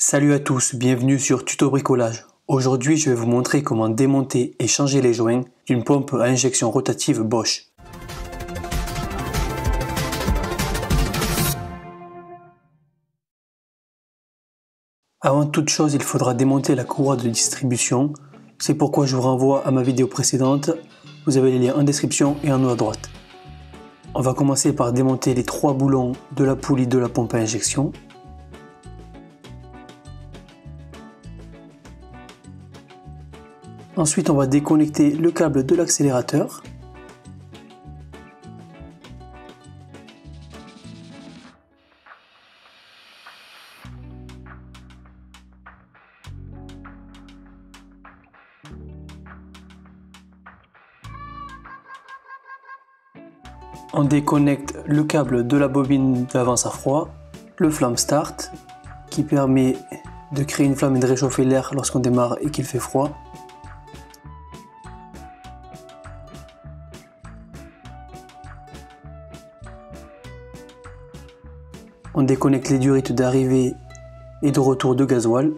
Salut à tous, bienvenue sur Tuto Bricolage. Aujourd'hui, je vais vous montrer comment démonter et changer les joints d'une pompe à injection rotative Bosch. Avant toute chose, il faudra démonter la courroie de distribution. C'est pourquoi je vous renvoie à ma vidéo précédente. Vous avez les liens en description et en haut à droite. On va commencer par démonter les 3 boulons de la poulie de la pompe à injection. Ensuite, on va déconnecter le câble de l'accélérateur. On déconnecte le câble de la bobine d'avance à froid, le flamme start qui permet de créer une flamme et de réchauffer l'air lorsqu'on démarre et qu'il fait froid. On déconnecte les durites d'arrivée et de retour de gasoil.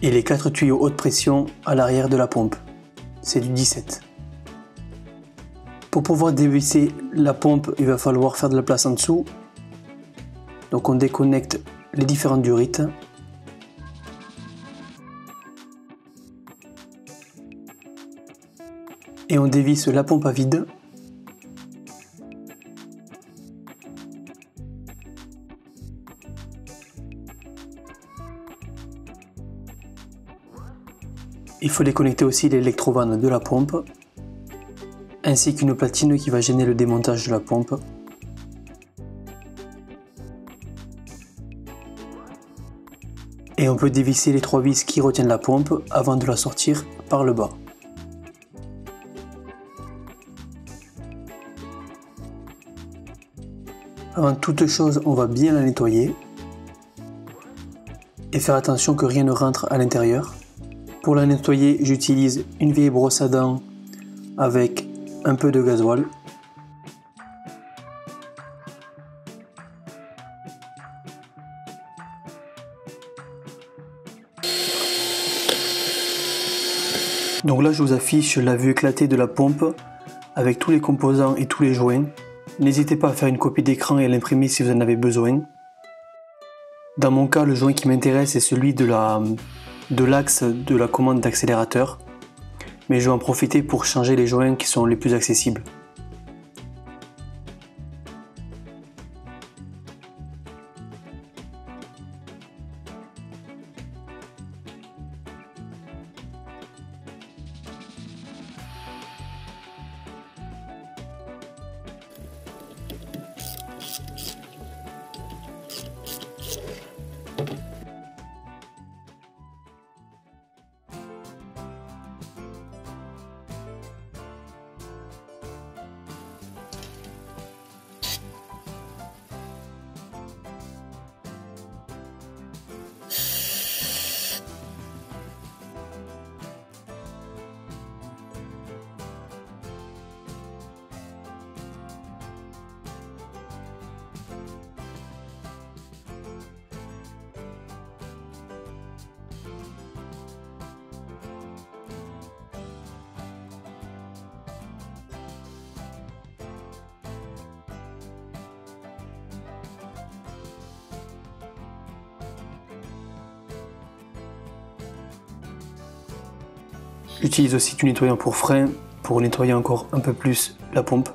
Et les 4 tuyaux haute pression à l'arrière de la pompe. C'est du 17. Pour pouvoir dévisser la pompe, il va falloir faire de la place en dessous. Donc on déconnecte les différentes durites. Et on dévisse la pompe à vide. Il faut déconnecter aussi l'électrovanne de la pompe, ainsi qu'une platine qui va gêner le démontage de la pompe. Et on peut dévisser les 3 vis qui retiennent la pompe avant de la sortir par le bas. Avant toute chose, on va bien la nettoyer et faire attention que rien ne rentre à l'intérieur. Pour la nettoyer, j'utilise une vieille brosse à dents avec un peu de gasoil. Donc là, je vous affiche la vue éclatée de la pompe avec tous les composants et tous les joints. N'hésitez pas à faire une copie d'écran et à l'imprimer si vous en avez besoin. Dans mon cas, le joint qui m'intéresse est celui de l'axe de la commande d'accélérateur, mais je vais en profiter pour changer les joints qui sont les plus accessibles. J'utilise aussi du nettoyant pour frein pour nettoyer encore un peu plus la pompe.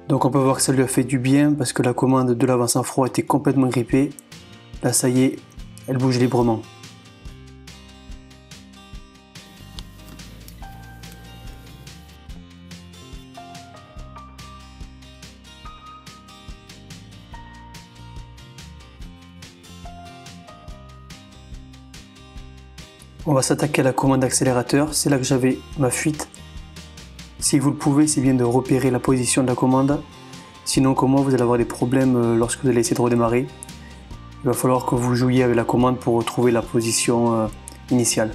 Donc on peut voir que ça lui a fait du bien parce que la commande de l'avance à froid était complètement grippée. Là ça y est, elle bouge librement. On va s'attaquer à la commande d'accélérateur, c'est là que j'avais ma fuite. Si vous le pouvez, c'est bien de repérer la position de la commande. Sinon, comme moi, vous allez avoir des problèmes lorsque vous allez essayer de redémarrer. Il va falloir que vous jouiez avec la commande pour retrouver la position initiale.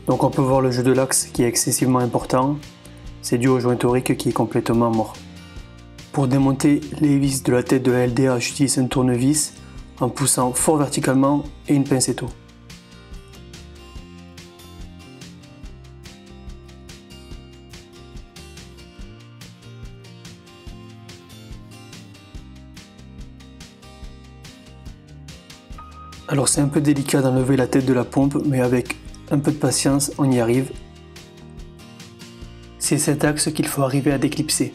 Donc on peut voir le jeu de l'axe qui est excessivement important. C'est dû au joint torique qui est complètement mort. Pour démonter les vis de la tête de la LDA, j'utilise un tournevis en poussant fort verticalement et une pincetto. Alors c'est un peu délicat d'enlever la tête de la pompe, mais avec un peu de patience, on y arrive. C'est cet axe qu'il faut arriver à déclipser.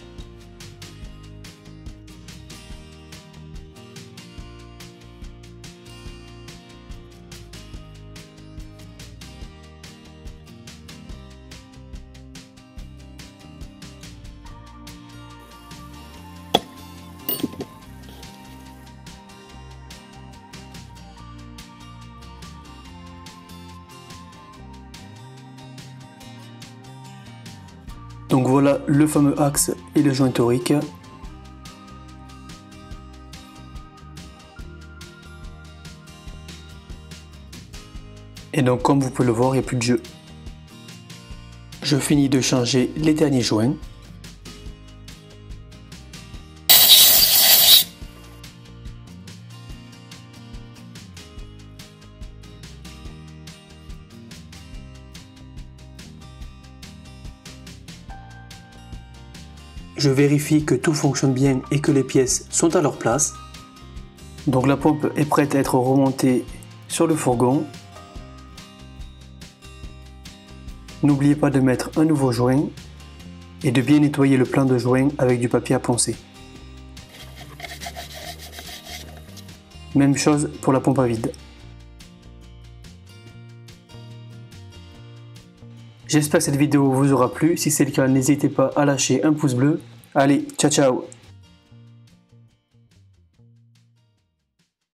Donc voilà le fameux axe et le joint torique. Et donc comme vous pouvez le voir, il n'y a plus de jeu. Je finis de changer les derniers joints. Je vérifie que tout fonctionne bien et que les pièces sont à leur place. Donc la pompe est prête à être remontée sur le fourgon. N'oubliez pas de mettre un nouveau joint et de bien nettoyer le plein de joints avec du papier à poncer. Même chose pour la pompe à vide. J'espère que cette vidéo vous aura plu. Si c'est le cas, n'hésitez pas à lâcher un pouce bleu. Allez, ciao ciao!